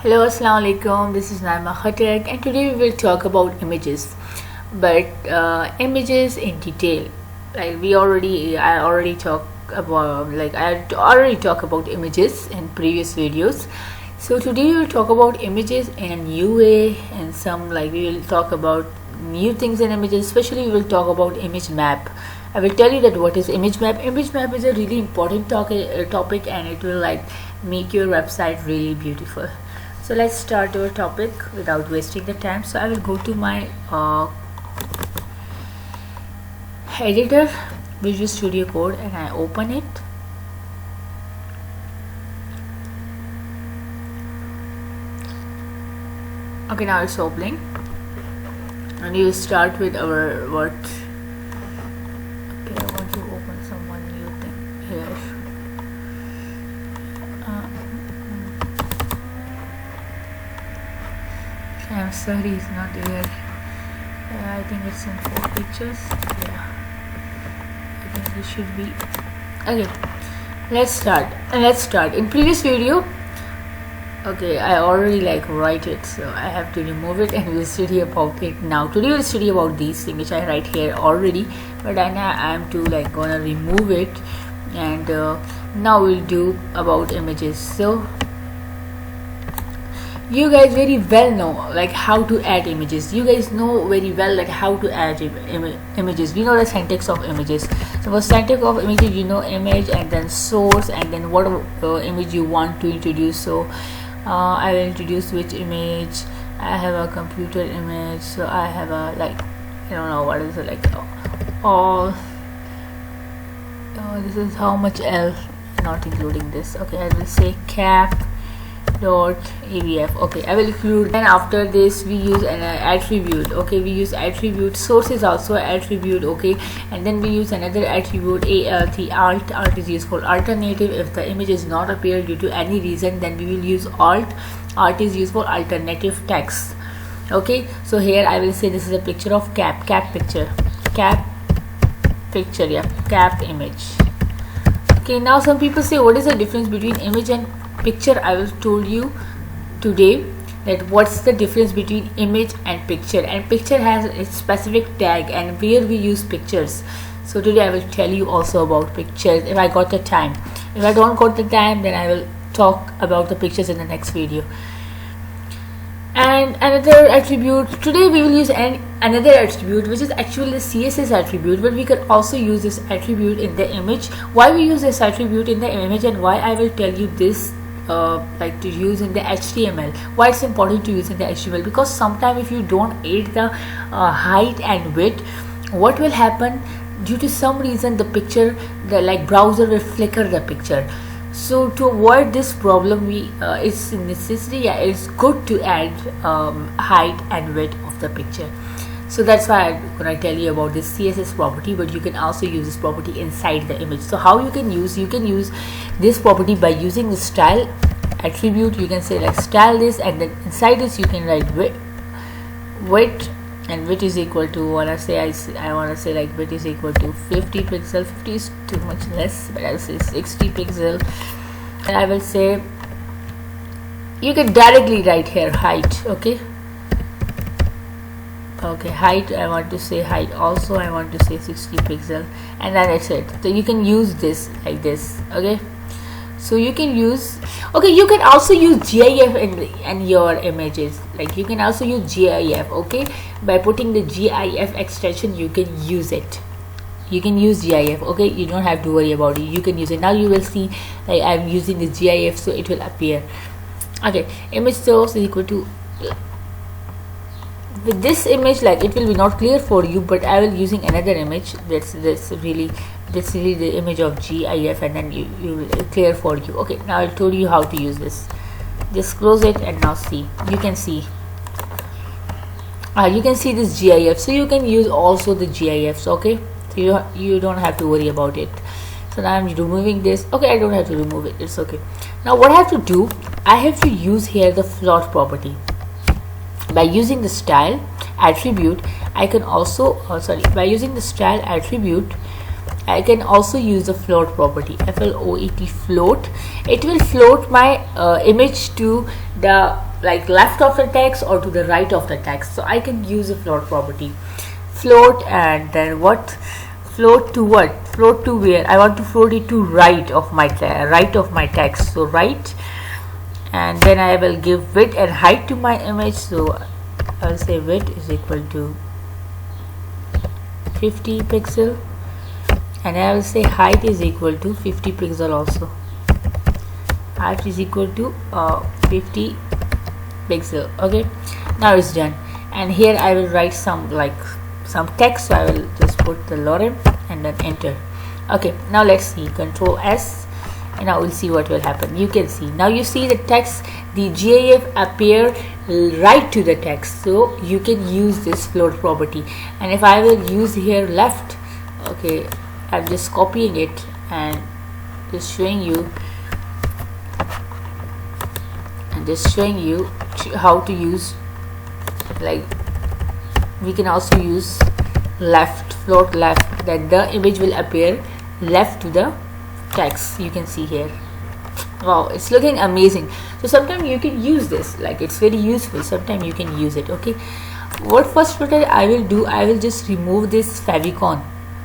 Hello, Assalamu alaikum. This is Naima Khatek, and today we will talk about images, but images in detail. I already talk about images in previous videos. So today we will talk about images in a new way, and we will talk about new things in images. Especially, we will talk about image map. I will tell you that what is image map. Image map is a really important topic, and it will make your website really beautiful. So let's start our topic without wasting the time. So I will go to my editor, Visual Studio Code, and I open it. Okay, now it's opening, and you start with our what. Okay, I want to open some one new thing here. I'm sorry, it's not here. I think it's in 4 pictures. Yeah, I think it should be. Okay, let's start. In previous video, okay, I already write it, so I have to remove it, and we'll study about it now. Today we'll study about these things which I write here already, but I'm gonna remove it, and now we'll do about images. So you guys very well know how to add images. You guys know very well how to add images. We know the syntax of images. So for syntax of images, you know image and then source and then what image you want to introduce. So I will introduce which image. I have a computer image, so I have a I don't know what is it all. This is how much L, not including this. Okay, I will say cap.avf. okay, I will include. Then after this we use an attribute. Okay, we use attribute. Source is also an attribute. Okay, and then we use another attribute, alt is used for alternative. If the image is not appear due to any reason, then we will use alt is used for alternative text. Okay, so here I will say this is a picture of cap picture, yeah, cap image. Okay, now some people say what is the difference between image and picture. I will told you today that what's the difference between image and picture, and picture has a specific tag and where we use pictures. So today I will tell you also about pictures if I got the time. If I don't got the time, then I will talk about the pictures in the next video. And another attribute, today we will use another attribute which is actually the CSS attribute, but we can also use this attribute in the image. Why we use this attribute in the image, and why I will tell you this to use in the HTML. Why it's important to use in the HTML, because sometimes if you don't add the height and width, what will happen, due to some reason the picture, the browser will flicker the picture. So to avoid this problem, it's necessary, it's good to add height and width of the picture. So that's why I'm gonna tell you about this CSS property, but you can also use this property inside the image. So how you can use this property by using the style attribute. You can say style this, and then inside this you can write width, and width is equal to, I wanna say width is equal to 50 pixel. 50 is too much less, but I'll say 60 pixel, and I will say you can directly write here height. Okay, height, I want to say height also, I want to say 60 pixel, and then that's it. So you can use this like this. Okay, so you can use, you can also use GIF in your images. You can also use GIF. Okay, by putting the GIF extension, you can use it. You can use GIF. Okay, you don't have to worry about it. You can use it. Now you will see I'm using the GIF, so it will appear. Okay, image source is equal to, with this image it will be not clear for you, but I will using another image that's really the image of GIF, and then you will clear for you. Okay, now I told you how to use this. Just close it, and now see, you can see this GIF. So you can use also the GIFs. Okay, so you don't have to worry about it. So now I'm removing this. Okay, I don't have to remove it, it's okay. Now what I have to do, I have to use here the float property. By using the style attribute, I can also by using the style attribute, I can also use the float property, float, float. It will float my image to the left of the text or to the right of the text. So I can use the float property. Float, and then what? Float to what? Float to where? I want to float it to right of my text. So right, and then I will give width and height to my image. So I will say width is equal to 50 pixel, and I will say height is equal to 50 pixel also. Height is equal to 50 pixel. Okay, now it's done, and here I will write some text. So I will just put the lorem and then enter. Okay, now let's see. Control S, and now we'll see what will happen. You can see now, you see the text, the GIF appear right to the text. So you can use this float property. And if I will use here left, okay, I'm just copying it and just showing you how to use, we can also use left, float left, that the image will appear left to the text. You can see here. Wow, it's looking amazing. So sometimes you can use this, it's very useful. Sometimes you can use it. Okay, what I will do, I will just remove this favicon,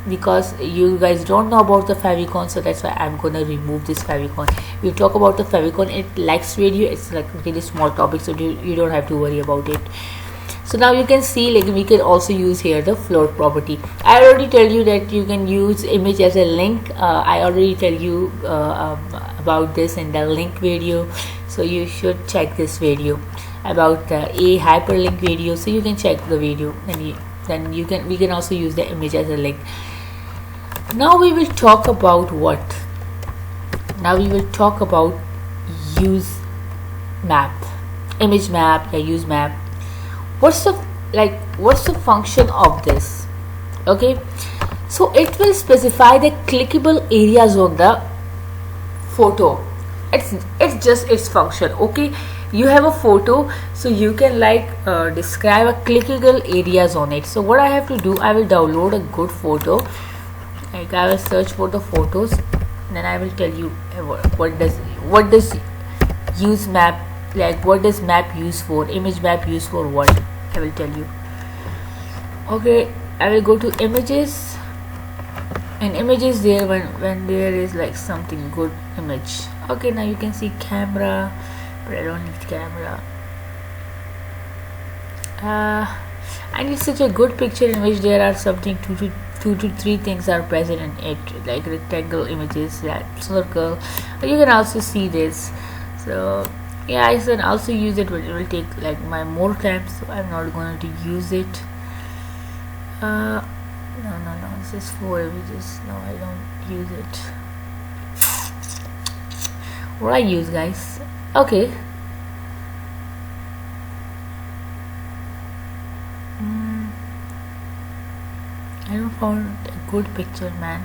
because you guys don't know about the favicon, so that's why I'm gonna remove this favicon. We'll talk about the favicon in next video. It's a really small topic, so you don't have to worry about it. So now you can see, we can also use here the float property. I already tell you that you can use image as a link. I already tell you about this in the link video, so you should check this video about the hyperlink video. So you can check the video, and we can also use the image as a link. Now we will talk about what? Now we will talk about use map, image map, use map. What's the function of this? Okay, so it will specify the clickable areas on the photo. It's just its function. Okay, you have a photo, so you can describe a clickable areas on it. So what I have to do, I will download a good photo. I will search for the photos, then I will tell you what does use map, what does map use for, image map use for what, I will tell you. Okay, I will go to images, and images there when there is something good image. Okay, now you can see camera, but I don't need camera. I need such a good picture in which there are something two to three things are present in it, like rectangle images, circle. But you can also see this. So yeah, I can also use it, but it will take my more time, so I'm not going to use it. No, this is 4 images. No, I don't use it. What I use, guys? Okay. I don't found a good picture, man.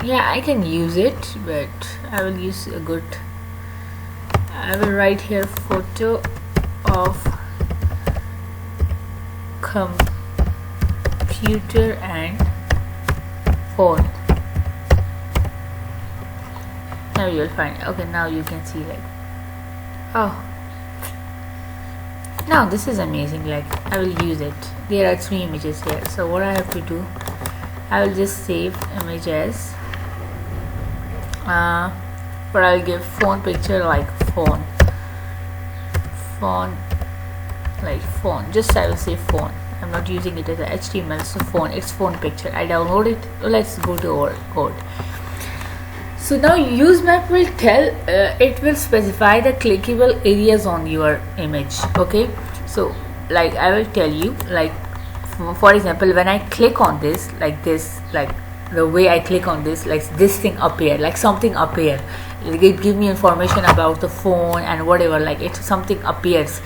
Yeah, I can use it, but I will use a good. I will write here photo of computer and phone. Now you'll find. Okay, now you can see oh. Now this is amazing. I will use it. There are 3 images here. So what I have to do, I will just save image as. But I'll give phone picture phone. Just I will say phone. I'm not using it as a HTML. So phone. It's phone picture. I download it. Let's go to our code. So now use map will tell, it will specify the clickable areas on your image. Okay, so I will tell you, for example, when I click on this, the way I click on this, this thing appear, something appear, it give me information about the phone and whatever, it something appears.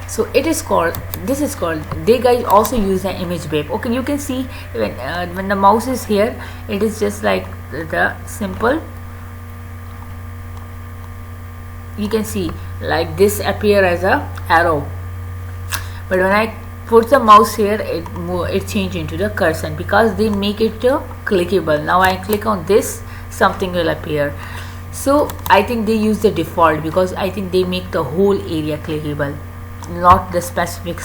So it is called, this is called, they guys also use an image map. Okay, you can see when the mouse is here, it is just the simple. You can see this appear as a arrow, but when I put the mouse here, it change into the cursor, because they make it clickable. Now I click on this, something will appear. So I think they use the default, because I think they make the whole area clickable, not the specific,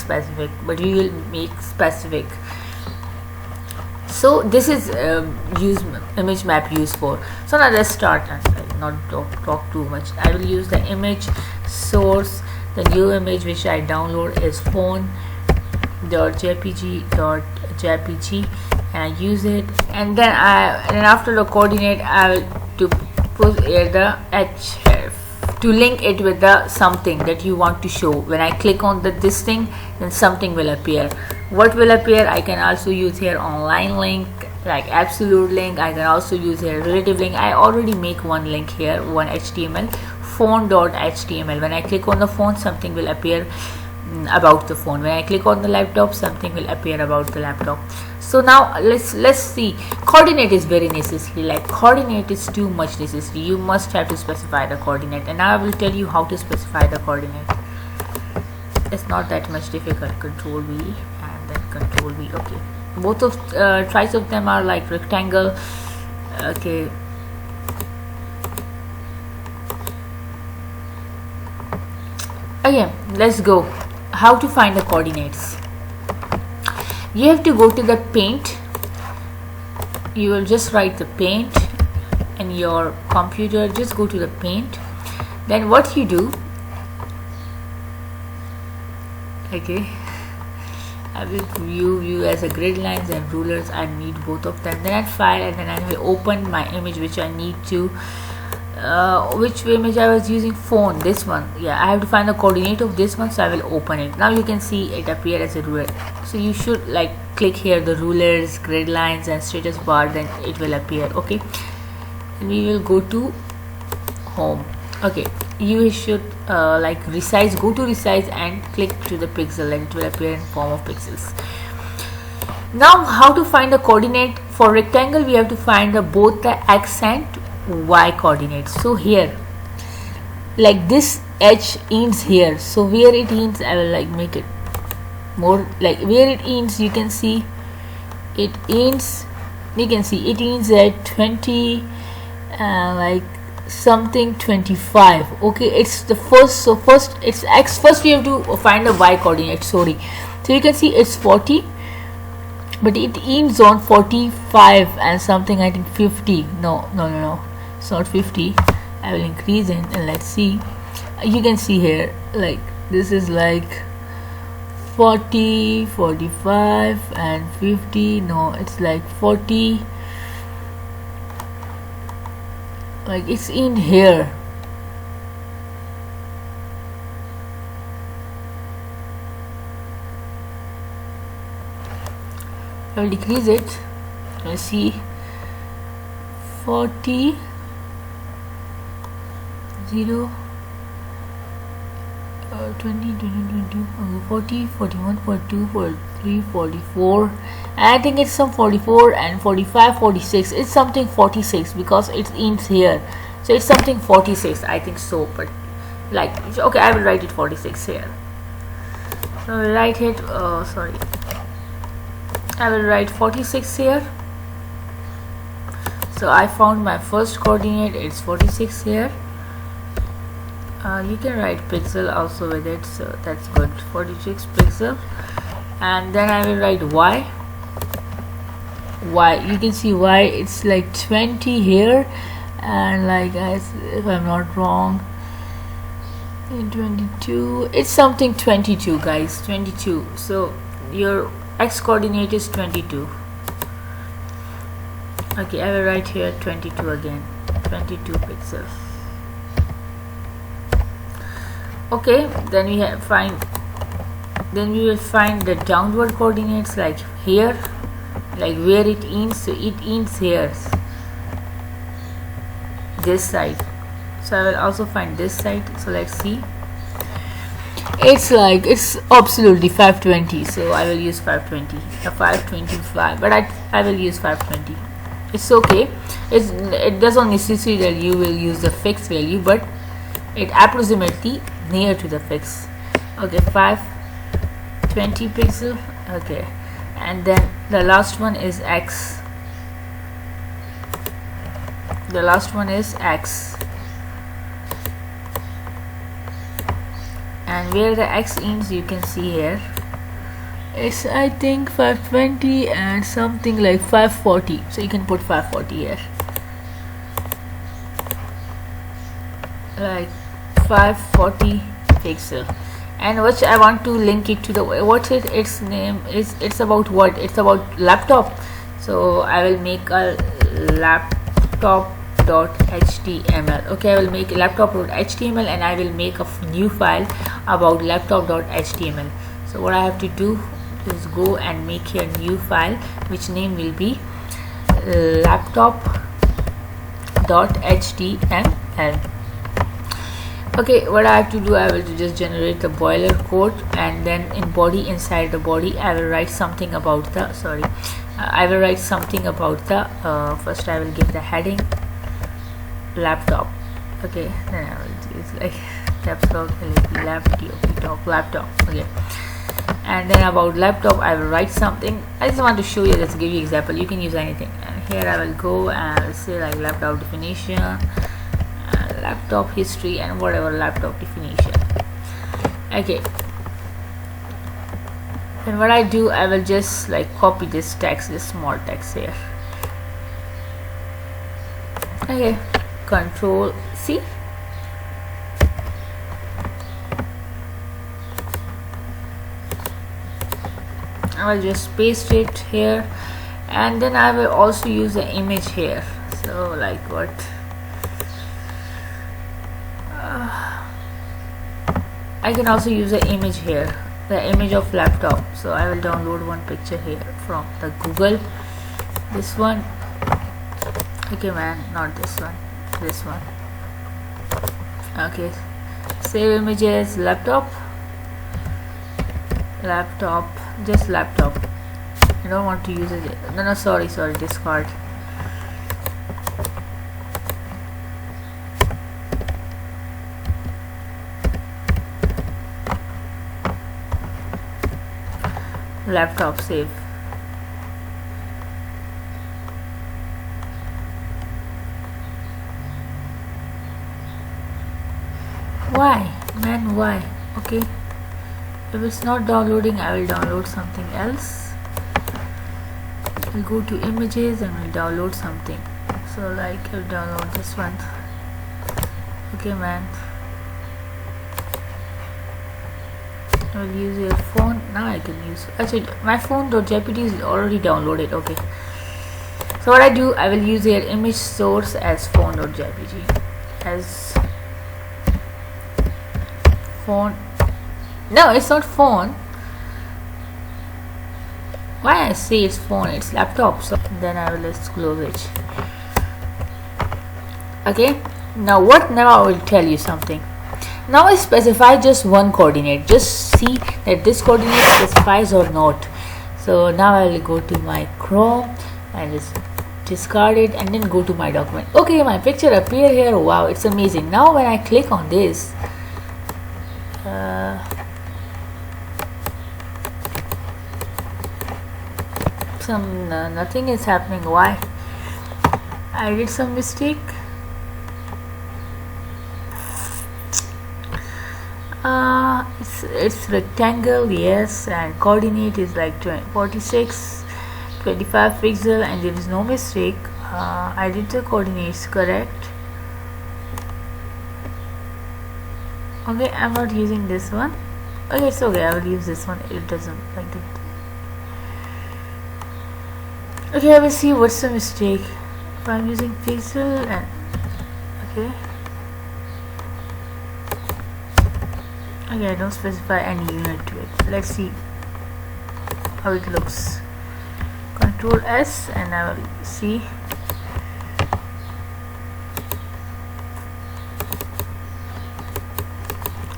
but we will make specific. So this is use image map used for. So now let's start, and not talk too much. I will use the image source. The new image which I download is phone.jpg, and I use it, and then after the coordinate I will to put here the href to link it with the something that you want to show. When I click on this thing, then something will appear. What will appear? I can also use here online link, like absolute link. I can also use here relative link. I already make one link here, one HTML, phone.html. When I click on the phone, something will appear about the phone. When I click on the laptop, something will appear about the laptop. So now let's see. Coordinate is very necessary. Like coordinate is too much necessary. You must have to specify the coordinate, and now I will tell you how to specify the coordinate. It's not that much difficult. Control V and then Control V. Okay, both of twice of them are like rectangle. Okay, again, let's go. How to find the coordinates? You have to go to the paint. You will just write the paint in your computer. Just go to the paint. Then what you do, okay, I will view as a grid lines and rulers. I need both of them. Then I file, and then I will open my image which I need to. Which image I was using? Phone, this one. Yeah, I have to find the coordinate of this one, so I will open it. Now you can see it appear as a ruler. So you should like click here the rulers, grid lines and status bar, then it will appear. Okay, and we will go to home. Okay, you should like resize, go to resize and click to the pixel, and it will appear in form of pixels. Now how to find the coordinate? For rectangle we have to find both the x and y coordinates. So here, like this h ends here, so where it ends I will like make it more like where it ends. You can see it ends, you can see it ends at 20 like something 25. Okay, it's the first, so first it's x, first we have to find the y coordinate. Sorry, so you can see it's 40, but it ends on 45 and something, I think 50. No, it's not 50. I will increase it, and let's see. You can see here like this is like 40, 45 and 50. No, it's like 40, like it's in here. I will decrease it. Let's see, 40, 0, 20, 22, 40, 41, 42, 43, 44. And I think it's some 44 and 45, 46. It's something 46 because it ends here. So it's something 46, I think so. But like, okay, I will write it 46 here. So I will write it, sorry, I will write 46 here. So I found my first coordinate, it's 46 here. You can write pixel also with it, so that's good. 46 pixel. And then I will write y. You can see y, it's like 20 here, and like if I'm not wrong, 22, it's something 22 guys, 22. So your x coordinate is 22. Okay, I will write here 22 again, 22 pixels. Okay, then we will find the downward coordinates, like here, like where it ends. So it ends here, this side. So I will also find this side. So let's see, it's like it's absolutely 520, so I will use 520, 525, but I will use 520. It's okay, it doesn't necessary that you will use the fixed value, but it approximately near to the fix. Okay, 520 20 pixel. Okay, and then the last one is X. The last one is X, and where the X ends you can see here, it's I think 520 and something like 540, so you can put 540 here, like 540 pixel. And which I want to link it to the what's its name is, it's about what, it's about laptop. So I will make a laptop.html. okay, I will make laptop.html and I will make a new file about laptop.html. so what I have to do is go and make a new file which name will be laptop.html. okay, what I have to do, I will just generate the boiler code, and then in body, inside the body, I will write something about the first I will give the heading laptop. okay, then I will use like laptop. okay, and then about laptop I will write something. I just want to show you, let's give you example, you can use anything, and here I will go and I will say like laptop definition, laptop history, and whatever laptop definition. okay, and what I do, I will just like copy this text, this small text here. okay, Control C. I will just paste it here, and then I will also use the image here. So like what, I can also use the image here, the image of laptop. So I will download one picture here from the Google, this one. okay man, not this one, this one. okay, save images, laptop, just laptop. I don't want to use it. No, sorry, discard. laptop, save. Why man, why? okay, if it's not downloading, I will download something else. I'll go to images and we'll download something. So like I'll download this one. okay man, I will use your phone. Now I can use, actually my phone.jpg is already downloaded. okay, so what I do, I will use your image source as phone.jpg, as phone. No, it's not phone. Why I say it's phone, it's laptop. So then I will just close it. okay, now what, now I will tell you something. Now I specify just one coordinate, just see that this coordinate specifies or not. So now I will go to my Chrome and just discard it, and then go to my document. okay, my picture appear here. Wow, it's amazing. Now when I click on this, nothing is happening. Why? I did some mistake. It's rectangle, yes, and coordinate is like 46, 25 pixel, and there is no mistake. I did the coordinates correct. okay, I'm not using this one. okay, it's okay, I will use this one. It doesn't like it. okay, I will see what's the mistake. If I'm using pixel and okay, I don't specify any unit to it. Let's see how it looks. Control S and I will see.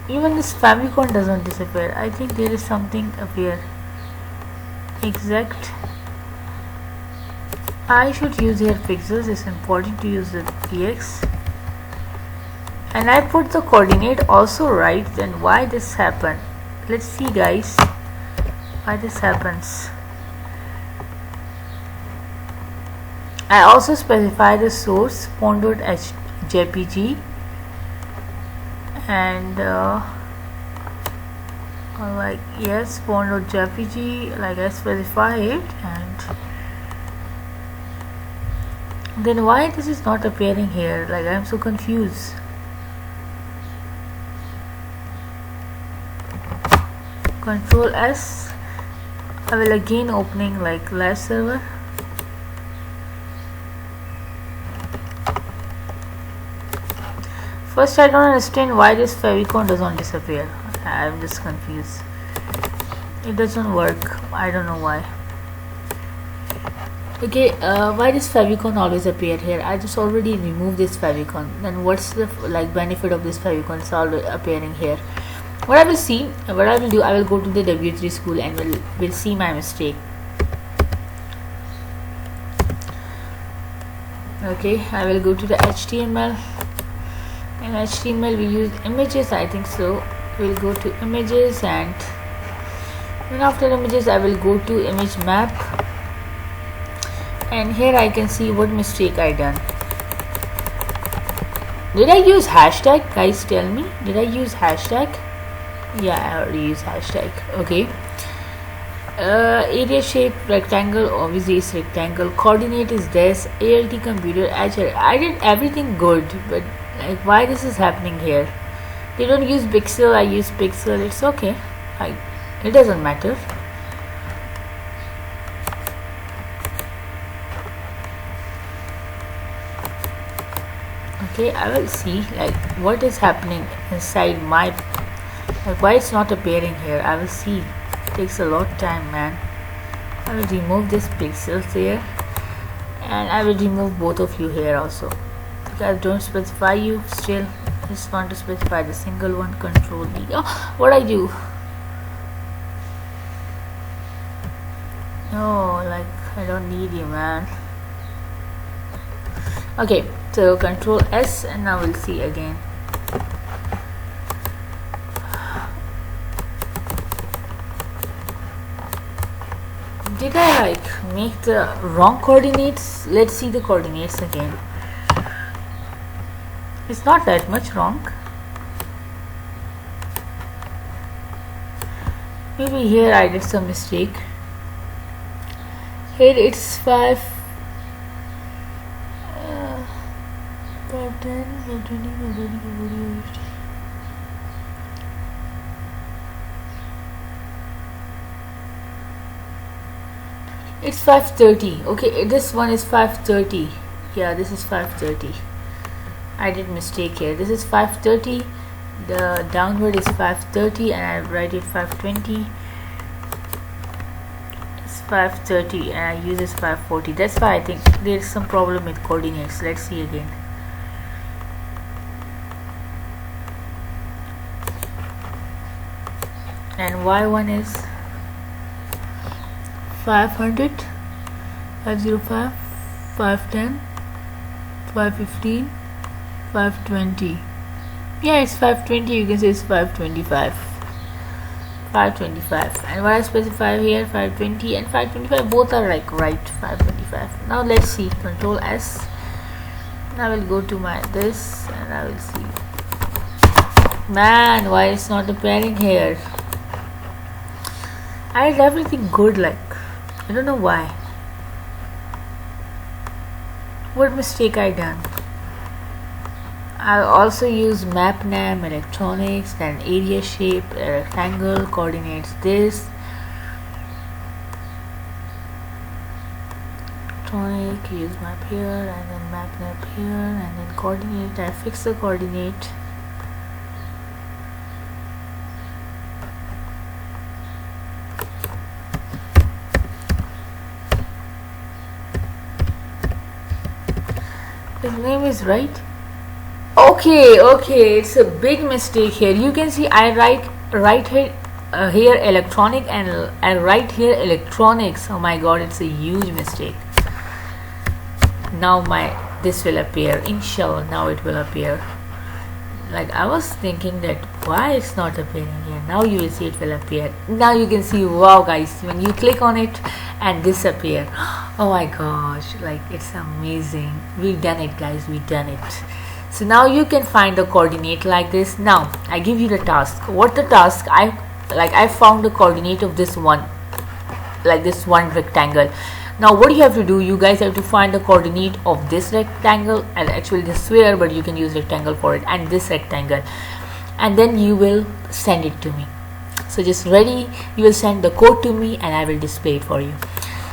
Even this favicon doesn't disappear. I think there is something up here. Exact. I should use here pixels. It's important to use the px. And I put the coordinate also right. Then why this happened? Let's see, guys. why this happens. I also specify the source pond.jpg and like yes, pond.jpg, like I specify it, and then why this is not appearing here? Like I'm so confused. Control S. I will again opening like live server. First, I don't understand why this favicon doesn't disappear. I'm just confused. It doesn't work. I don't know why. Okay, why does favicon always appear here? I just already removed this favicon. Then what's the like benefit of this favicon? It's always appearing here. What I will do, I will go to the W3 school and we'll see my mistake. Okay, I will go to the HTML. In HTML we use images, I think so. We'll go to images, and then after images I will go to image map, and here I can see what mistake I done. Did I use hashtag? Guys, tell me, did I use hashtag? Yeah, I already use hashtag. Okay. Area shape rectangle, obviously it's rectangle. Coordinate is this. ALT computer agile. I did everything good, but like why this is happening here? They don't use pixel, I use pixel. It's okay. It doesn't matter. Okay, I will see like what is happening inside my, like why it's not appearing here. I will see. It takes a lot of time, man. I will remove this pixels there, and I will remove both of you here also. I don't specify you, still just want to specify the single one. Control D. Oh, what I do? No, like I don't need you, man. Okay, so Control S, and now we'll see again. Did I like make the wrong coordinates? Let's see the coordinates again. It's not that much wrong. Maybe here I did some mistake. Here it's 5 10 20 it's 5:30. Okay, this one is 5:30. Yeah, this is 5:30. I did mistake here. This is 5:30. The downward is 5:30, and I write it 5:20. It's 5:30, and I use this 5:40. That's why I think there is some problem with coordinates. Let's see again. And Y1 is 500, 505, 510, 515, 520. Yeah, it's 520. You can say it's 525. 525. And what I specify here, 520 and 525, both are like right. 525. Now let's see. Control S. I will go to my this, and I will see. Man, why it's not appearing here? I did everything good, like I don't know why. What mistake I done? I also use map name, electronics, then area shape, rectangle, coordinates this. Electronic, use map here, and then map name here, and then coordinate. I fix the coordinate. His name is right. Okay, it's a big mistake here. You can see I write here electronic, and I write here electronics. Oh my god, it's a huge mistake. Now this will appear. Inshallah, now it will appear. like I was thinking that why it's not appearing here. Now you will see it will appear. Now you can see, wow guys, when you click on it and disappear. Oh my gosh, like it's amazing. We've done it guys, we've done it. So now you can find the coordinate like this. Now I give you the task. What the task? I found the coordinate of this one, like this one rectangle. Now what you have to do, you guys have to find the coordinate of this rectangle, and actually this sphere, but you can use rectangle for it, and this rectangle, and then you will send it to me. So just ready, you will send the code to me and I will display it for you.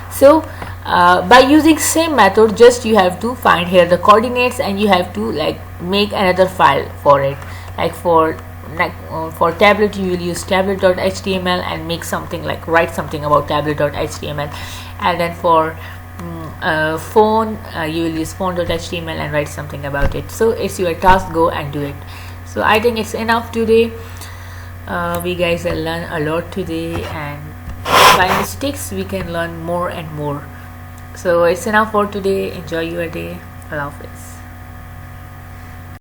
So by using same method, just you have to find here the coordinates and you have to like make another file for it. Like for tablet you will use tablet.html and make something, like write something about tablet.html, and then for phone you will use phone.html and write something about it. So it's your task, go and do it. So I think it's enough today. We guys will learn a lot today, and by mistakes we can learn more and more. So it's enough for today. Enjoy your day. Allah Hafiz.